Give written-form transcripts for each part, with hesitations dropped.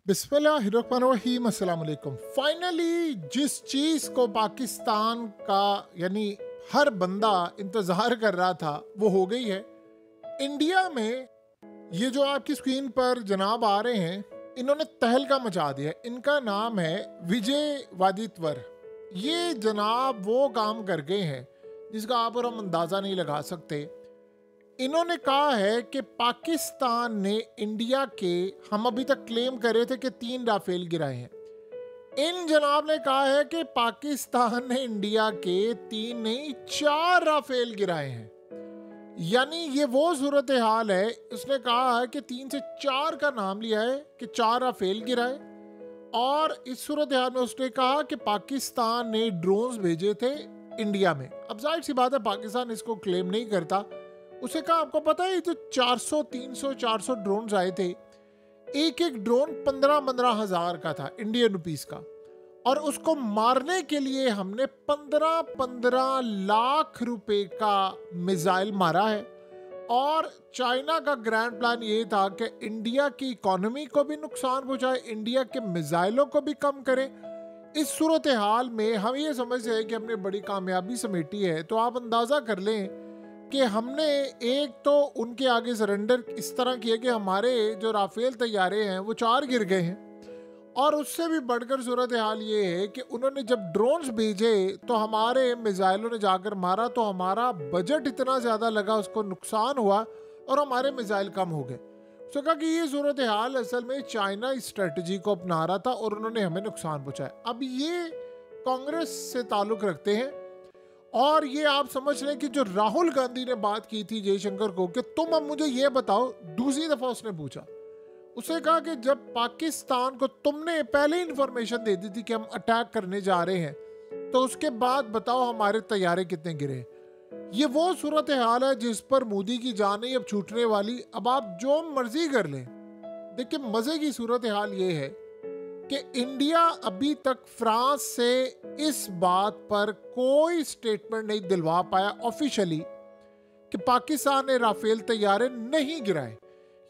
बिस्मिल्लाहिर्रहमानिर्रहीम, अस्सलाम वालेकुम। फाइनली जिस चीज़ को पाकिस्तान का यानी हर बंदा इंतज़ार कर रहा था वो हो गई है। इंडिया में ये जो आपकी स्क्रीन पर जनाब आ रहे हैं, इन्होंने तहलका मचा दिया। इनका नाम है विजय वादित्वर। ये जनाब वो काम कर गए हैं जिसका आप और हम अंदाज़ा नहीं लगा सकते। इन्होंने कहा है कि पाकिस्तान ने इंडिया के, हम अभी तक क्लेम कर रहे थे कि 3 राफेल गिराए हैं। इन जनाब ने कहा है कि पाकिस्तान ने इंडिया के 3 नहीं 4 राफेल गिराए हैं। यानी ये वो सूरत हाल है। उसने कहा है कि 3 से 4 का नाम लिया है कि 4 राफेल गिराए। और इस सूरत हाल में उसने कहा कि पाकिस्तान ने ड्रोन्स भेजे थे इंडिया में। अब जाहिर सी बात है पाकिस्तान इसको क्लेम नहीं करता। उसे कहा आपको पता है जो 400 300 400 ड्रोन आए थे, एक एक ड्रोन 15-15 हजार का था इंडियन रुपीस का। और उसको मारने के लिए हमने 15-15 लाख रुपए का मिसाइल मारा है। और चाइना का ग्रैंड प्लान ये था कि इंडिया की इकोनॉमी को भी नुकसान पहुंचाए, इंडिया के मिसाइलों को भी कम करें। इस सूरत हाल में हम ये समझते हैं कि हमने बड़ी कामयाबी समेटी है। तो आप अंदाज़ा कर लें कि हमने एक तो उनके आगे सरेंडर इस तरह किया कि हमारे जो राफेल तैयारे हैं वो 4 गिर गए हैं। और उससे भी बढ़कर सूरत हाल ये है कि उन्होंने जब ड्रोन्स भेजे तो हमारे मिसाइलों ने जाकर मारा, तो हमारा बजट इतना ज़्यादा लगा, उसको नुकसान हुआ और हमारे मिसाइल कम हो गए। उसने कहा कि ये सूरत हाल असल में चाइना इस स्ट्रेटजी को अपना रहा था और उन्होंने हमें नुकसान पहुँचाया। अब ये कांग्रेस से ताल्लुक़ रखते हैं। और ये आप समझ लें कि जो राहुल गांधी ने बात की थी जयशंकर को कि तुम अब मुझे ये बताओ, दूसरी दफा उसने पूछा। उसने कहा कि जब पाकिस्तान को तुमने पहले इंफॉर्मेशन दे दी थी कि हम अटैक करने जा रहे हैं, तो उसके बाद बताओ हमारे तैयारे कितने गिरे। ये वो सूरत हाल है जिस पर मोदी की जान नहीं अब छूटने वाली। अब आप जो मर्जी कर लें। देखिए मजे की सूरत हाल ये है कि इंडिया अभी तक फ्रांस से इस बात पर कोई स्टेटमेंट नहीं दिलवा पाया ऑफिशियली कि पाकिस्तान ने राफेल तैयारे नहीं गिराए।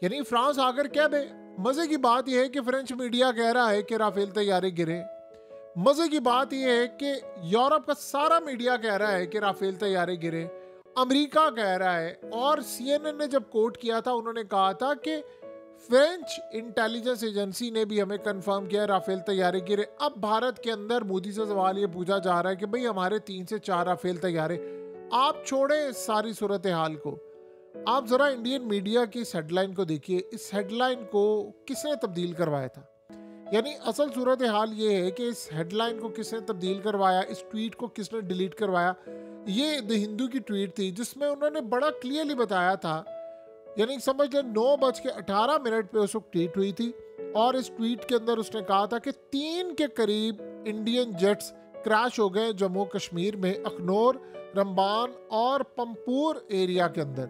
यानी फ्रांस आकर कह दे। मजे की बात यह है कि फ्रेंच मीडिया कह रहा है कि राफेल तैयारे गिरे। मजे की बात यह है कि यूरोप का सारा मीडिया कह रहा है कि राफेल तैयारे गिरे। अमेरिका कह रहा है। और CNN ने जब कोट किया था उन्होंने कहा था कि फ्रेंच इंटेलिजेंस एजेंसी ने भी हमें कंफर्म किया राफेल तैयारे गिरे। अब भारत के अंदर मोदी से सवाल ये पूछा जा रहा है कि भाई हमारे 3 से 4 राफेल तैयारे। आप छोड़ें सारी सूरत हाल को, आप जरा इंडियन मीडिया की इस हेडलाइन को देखिए। इस हेडलाइन को किसने तब्दील करवाया था? यानी असल सूरत हाल ये है कि इस हेडलाइन को किसने तब्दील करवाया, इस ट्वीट को किसने डिलीट करवाया। ये द हिंदू की ट्वीट थी जिसमें उन्होंने बड़ा क्लियरली बताया था। यानी समझ लें 9:18 पे उस वक्त ट्वीट हुई थी। और इस ट्वीट के अंदर उसने कहा था कि 3 के करीब इंडियन जेट्स क्रैश हो गए जम्मू कश्मीर में, अखनौर, रंबान और पंपूर एरिया के अंदर।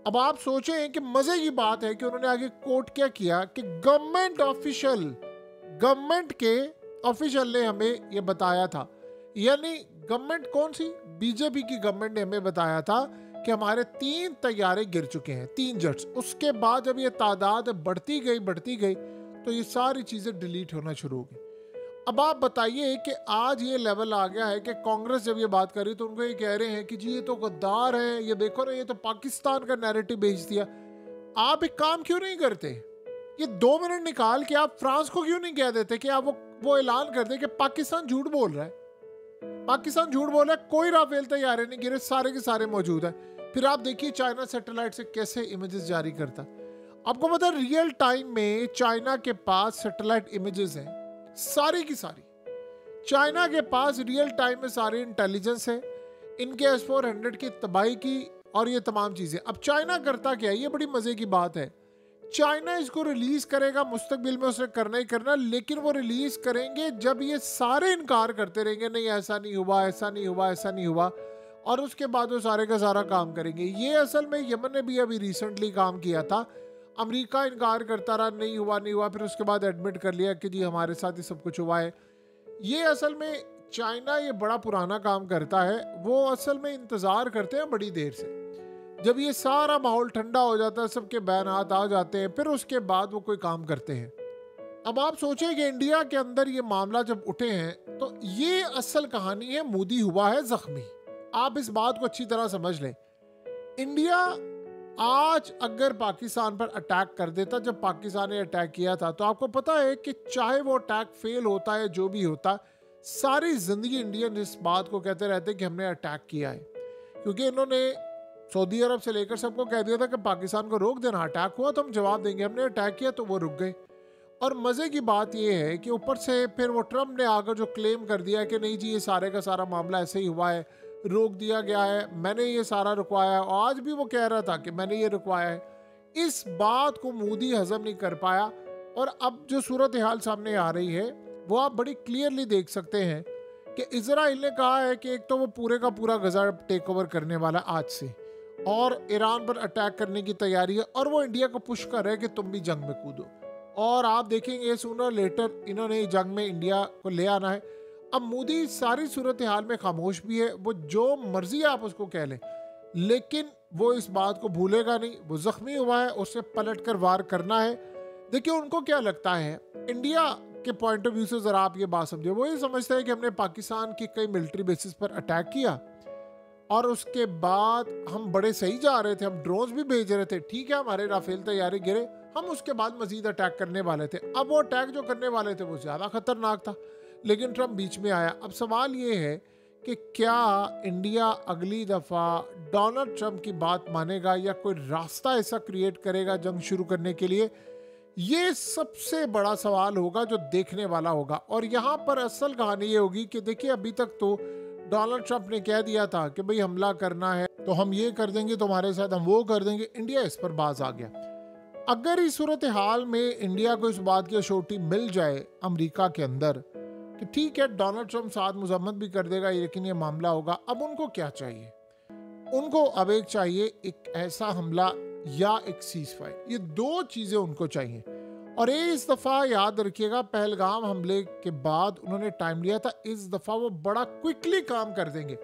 अब आप सोचें कि मजे की बात है कि उन्होंने आगे कोट क्या किया कि गवर्नमेंट के ऑफिशियल ने हमें ये बताया था। यानी गवर्नमेंट कौन सी? बीजेपी की गवर्नमेंट ने हमें बताया था कि हमारे 3 तैयारे गिर चुके हैं, 3 जेट्स। उसके बाद जब ये तादाद बढ़ती गई तो ये सारी चीज़ें डिलीट होना शुरू हो गई। अब आप बताइए कि आज ये लेवल आ गया है कि कांग्रेस जब ये बात करी तो उनको ये कह रहे हैं कि जी ये तो गद्दार हैं, ये देखो ना ये तो पाकिस्तान का नैरेटिव भेज दिया। आप एक काम क्यों नहीं करते? ये 2 मिनट निकाल के आप फ्रांस को क्यों नहीं कह देते कि आप वो ऐलान कर दे कि पाकिस्तान झूठ बोल रहा है। पाकिस्तान झूठ बोल रहा है, कोई राफेल तैयारे नहीं गिरे, सारे के सारे मौजूद है। फिर आप देखिए चाइना सैटेलाइट से कैसे इमेजेस जारी करता। आपको पता है रियल टाइम में चाइना के पास सैटेलाइट इमेजेस हैं, सारी की सारी। चाइना के पास रियल टाइम में सारी इंटेलिजेंस है, इनके S-400 की तबाही की और ये तमाम चीज़ें। अब चाइना करता क्या है, ये बड़ी मज़े की बात है। चाइना इसको रिलीज़ करेगा मुस्तकबिल में, उसने करना ही करना, लेकिन वो रिलीज़ करेंगे जब ये सारे इनकार करते रहेंगे, नहीं ऐसा नहीं हुआ, ऐसा नहीं हुआ, ऐसा नहीं हुआ। और उसके बाद वो सारे का सारा काम करेंगे। ये असल में यमन ने भी अभी रिसेंटली काम किया था। अमेरिका इनकार करता रहा, नहीं हुआ, फिर उसके बाद एडमिट कर लिया कि जी हमारे साथ ही सब कुछ हुआ है। ये असल में चाइना ये बड़ा पुराना काम करता है। वो असल में इंतज़ार करते हैं बड़ी देर से। जब ये सारा माहौल ठंडा हो जाता है, सबके बैन हाथ आ जाते हैं, फिर उसके बाद वो कोई काम करते हैं। अब आप सोचें कि इंडिया के अंदर ये मामला जब उठे हैं तो ये असल कहानी है, मोदी हुआ है जख्मी। आप इस बात को अच्छी तरह समझ लें। इंडिया आज अगर पाकिस्तान पर अटैक कर देता, जब पाकिस्तान ने अटैक किया था, तो आपको पता है कि चाहे वो अटैक फेल होता है, जो भी होता, सारी जिंदगी इंडियन इस बात को कहते रहते कि हमने अटैक किया है, क्योंकि इन्होंने सऊदी अरब से लेकर सबको कह दिया था कि पाकिस्तान को रोक देना, अटैक हुआ तो हम जवाब देंगे। हमने अटैक किया तो वो रुक गए। और मज़े की बात ये है कि ऊपर से फिर वो ट्रम्प ने आकर जो क्लेम कर दिया कि नहीं जी ये सारे का सारा मामला ऐसे ही हुआ है, रोक दिया गया है, मैंने ये सारा रुकवाया है, और आज भी वो कह रहा था कि मैंने ये रुकवाया है। इस बात को मोदी हजम नहीं कर पाया। और अब जो सूरत हाल सामने आ रही है वो आप बड़ी क्लियरली देख सकते हैं कि इजराइल ने कहा है कि एक तो वो पूरे का पूरा गजा टेक ओवर करने वाला आज से, और ईरान पर अटैक करने की तैयारी है, और वो इंडिया को पुश कर रहे हैं कि तुम भी जंग में कूदो। और आप देखेंगे सूनर लेटर इन्होंने जंग में इंडिया को ले आना है। अब मोदी सारी सूरत हाल में खामोश भी है, वो जो मर्जी आप उसको कह लें, लेकिन वो इस बात को भूलेगा नहीं। वो जख्मी हुआ है, उससे पलट कर वार करना है। देखिए उनको क्या लगता है, इंडिया के पॉइंट ऑफ व्यू से जरा आप ये बात समझे, वो ये समझते हैं कि हमने पाकिस्तान की कई मिलिट्री बेसिस पर अटैक किया और उसके बाद हम बड़े सही जा रहे थे, हम ड्रोन्स भी भेज रहे थे, ठीक है, हमारे राफेल तैयारी गिरे, हम उसके बाद मजीद अटैक करने वाले थे। अब वो अटैक जो करने वाले थे वो ज़्यादा खतरनाक था, लेकिन ट्रम्प बीच में आया। अब सवाल ये है कि क्या इंडिया अगली दफ़ा डोनाल्ड ट्रम्प की बात मानेगा या कोई रास्ता ऐसा क्रिएट करेगा जंग शुरू करने के लिए? ये सबसे बड़ा सवाल होगा जो देखने वाला होगा। और यहाँ पर असल कहानी ये होगी कि देखिए अभी तक तो डोनाल्ड ट्रम्प ने कह दिया था कि भाई हमला करना है तो हम ये कर देंगे, तुम्हारे साथ हम वो कर देंगे। इंडिया इस पर बाज आ गया। अगर इस सूरत हाल में इंडिया को इस बात की अश्योरिटी मिल जाए अमेरिका के अंदर कि ठीक है डोनाल्ड ट्रम्प साथ मजम्मत भी कर देगा लेकिन ये मामला होगा, अब उनको क्या चाहिए? उनको अब एक चाहिए एक ऐसा हमला या एक सीज फायर, ये दो चीज़ें उनको चाहिए। और ये इस दफ़ा याद रखिएगा, पहलगाम हमले के बाद उन्होंने टाइम लिया था, इस दफ़ा वो बड़ा क्विकली काम कर देंगे।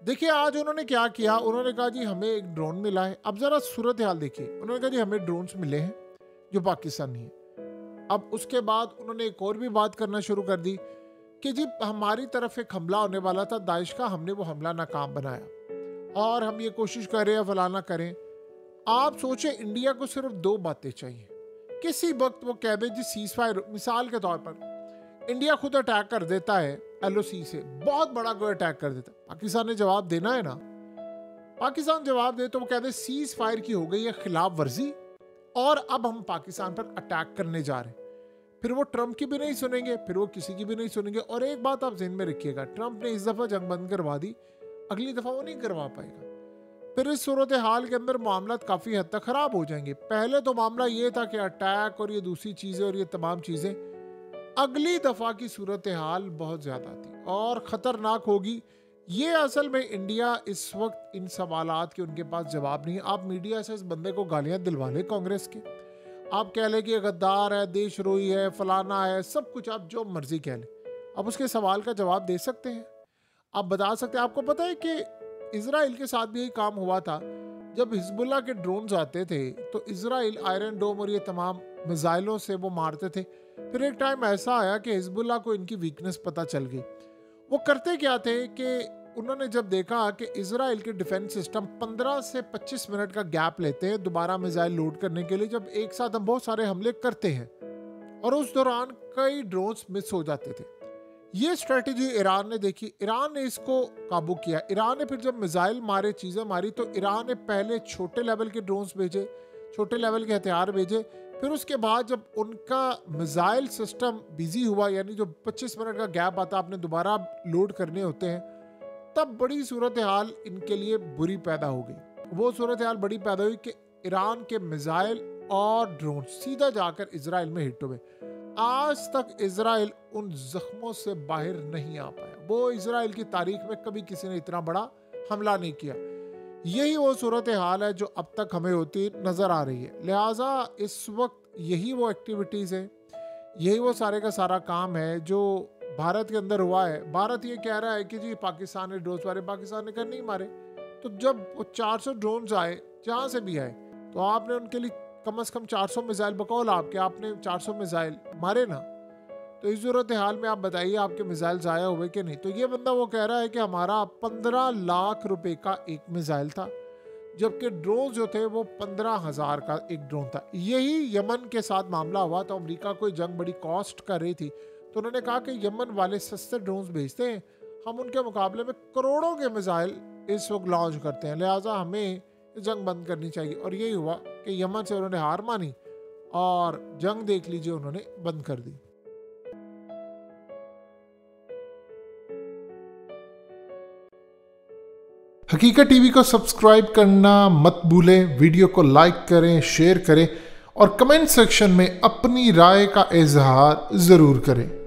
देखिए आज उन्होंने क्या किया, उन्होंने कहा जी हमें एक ड्रोन मिला है। अब ज़रा सूरत हाल देखिए, उन्होंने कहा जी हमें ड्रोन्स मिले हैं जो पाकिस्तानी है। अब उसके बाद उन्होंने एक और भी बात करना शुरू कर दी कि जी हमारी तरफ एक हमला होने वाला था दाइश का, हमने वो हमला नाकाम बनाया और हम ये कोशिश कर रहे हैं फलाना करें। आप सोचें इंडिया को सिर्फ दो बातें चाहिए, किसी वक्त वो कह दे जी सीज फायर। मिसाल के तौर पर इंडिया खुद अटैक कर देता है LOC से, बहुत बड़ा कोई अटैक कर देता है, पाकिस्तान ने जवाब देना है ना। पाकिस्तान जवाब दे तो वो कहते सीज फायर की हो गई है खिलाफ वर्जी और अब हम पाकिस्तान पर अटैक करने जा रहे हैं। फिर वो ट्रम्प की भी नहीं सुनेंगे, फिर वो किसी की भी नहीं सुनेंगे। और एक बात आप ज़हन में रखिएगा, ट्रम्प ने इस दफ़ा जंग बंद करवा दी, अगली दफ़ा वो नहीं करवा पाएगा। फिर इस सूरत हाल के अंदर मामला काफ़ी हद तक ख़राब हो जाएंगे। पहले तो मामला ये था कि अटैक और ये दूसरी चीज़ें और ये तमाम चीज़ें, अगली दफ़ा की सूरत हाल बहुत ज़्यादा थी और ख़तरनाक होगी। ये असल में इंडिया इस वक्त इन सवालात के उनके पास जवाब नहीं है। आप मीडिया से इस बंदे को गालियाँ दिलवा लें कांग्रेस के, आप कह लें कि गद्दार है, देशद्रोही है, फलाना है, सब कुछ आप जो मर्जी कह लें, आप उसके सवाल का जवाब दे सकते हैं, आप बता सकते हैं। आपको पता है कि इजराइल के साथ भी यही काम हुआ था। जब हिजबुल्लाह के ड्रोन्स आते थे तो इजराइल आयरन डोम और ये तमाम मिसाइलों से वो मारते थे। फिर एक टाइम ऐसा आया कि हिजबुल्लाह को इनकी वीकनेस पता चल गई। वो करते क्या थे कि उन्होंने जब देखा कि इजराइल के डिफेंस सिस्टम 15 से 25 मिनट का गैप लेते हैं दोबारा मिसाइल लोड करने के लिए, जब एक साथ हम बहुत सारे हमले करते हैं, और उस दौरान कई ड्रोन्स मिस हो जाते थे। ये स्ट्रेटेजी ईरान ने देखी, ईरान ने इसको काबू किया। ईरान ने फिर जब मिसाइल मारे, चीज़ें मारी, तो ईरान ने पहले छोटे लेवल के ड्रोन्स भेजे, छोटे लेवल के हथियार भेजे। फिर उसके बाद जब उनका मिसाइल सिस्टम बिजी हुआ, यानी जो 25 मिनट का गैप आता आपने दोबारा लोड करने होते हैं, तब बड़ी सूरत हाल इनके लिए बुरी पैदा हो गई। वो सूरत हाल बड़ी पैदा हुई कि ईरान के मिसाइल और ड्रोन सीधा जाकर इजराइल में हिट हुए। आज तक इजराइल उन जख्मों से बाहर नहीं आ पाया। वो इजराइल की तारीख में कभी किसी ने इतना बड़ा हमला नहीं किया। यही वो सूरत हाल है जो अब तक हमें होती नज़र आ रही है। लिहाजा इस वक्त यही वो एक्टिविटीज़ है, यही वो सारे का सारा काम है जो भारत के अंदर हुआ है। भारत ये कह रहा है कि जी पाकिस्तान ने ड्रोन मारे, पाकिस्तान ने कहा नहीं मारे। तो जब वो 400 ड्रोन आए, जहाँ से भी आए, तो आपने उनके लिए कम से कम 400 मिसाइल बकौल आपने 400 मिसाइल मारे ना, तो इस सूरत हाल में आप बताइए आपके मिसाइल ज़ाया हुए कि नहीं। तो ये बंदा वो कह रहा है कि हमारा 15 लाख रुपए का एक मिसाइल था, जबकि ड्रोन जो थे वो 15,000 का एक ड्रोन था। यही यमन के साथ मामला हुआ। तो अमेरिका कोई जंग बड़ी कॉस्ट कर रही थी, तो उन्होंने कहा कि यमन वाले सस्ते ड्रोन्स भेजते हैं, हम उनके मुकाबले में करोड़ों के मिसाइल इस वक्त लॉन्च करते हैं, लिहाजा हमें जंग बंद करनी चाहिए। और यही हुआ कि यमन से उन्होंने हार मानी और जंग देख लीजिए उन्होंने बंद कर दी। हकीकत टीवी को सब्सक्राइब करना मत भूलें, वीडियो को लाइक करें, शेयर करें और कमेंट सेक्शन में अपनी राय का इजहार ज़रूर करें।